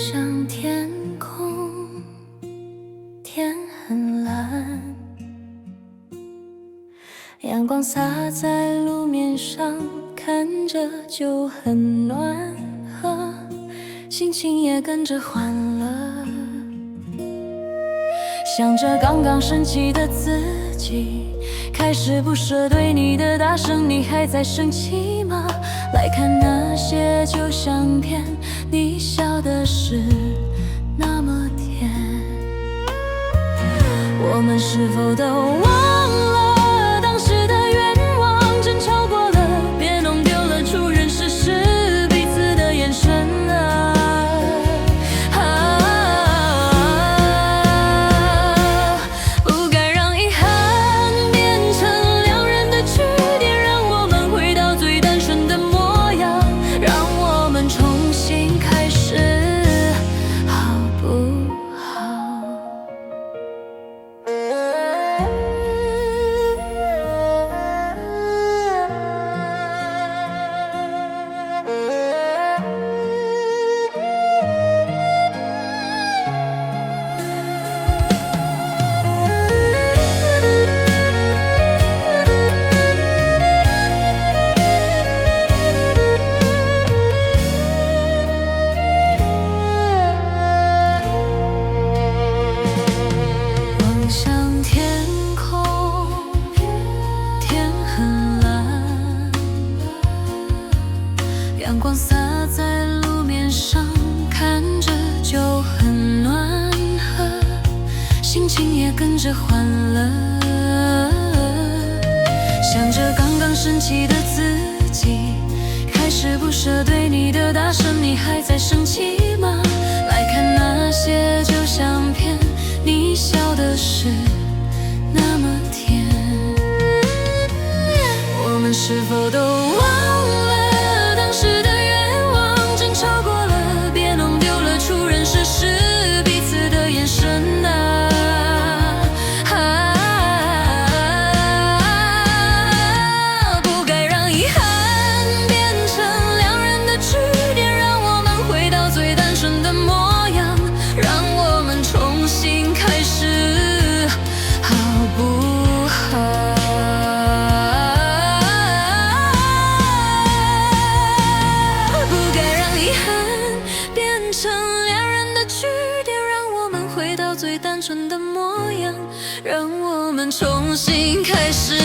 向天空，天很蓝，阳光洒在路面上，看着就很暖和，心情也跟着欢乐。想着刚刚生气的自己，开始不舍对你的大声，你还在生气吗？来看那些旧相片，你笑的是那么甜。我们是否都忘了当时的愿望？争吵过了，别弄丢了初认识时彼此的眼神啊。不该让遗憾变成两人的据点，让我们回到最单纯的模样，让我们重新开始，好不好？望向天空，天很蓝，阳光洒在路面上，看着就很暖和，心情也跟着欢乐。想着刚刚生气的自己，开始不舍对你的大声，你还在生气吗？来看那些旧相片，你笑的是那么甜。我们是否都忘了当时的愿望？争吵过了，别弄丢了初认识时彼此的眼神啊。不该让遗憾变成两人的据点，让我们回到最单纯的模样，让我们重新开始，好不好？不该让遗憾变成两人的据点，让我们回到最单纯的模样，让我们重新开始。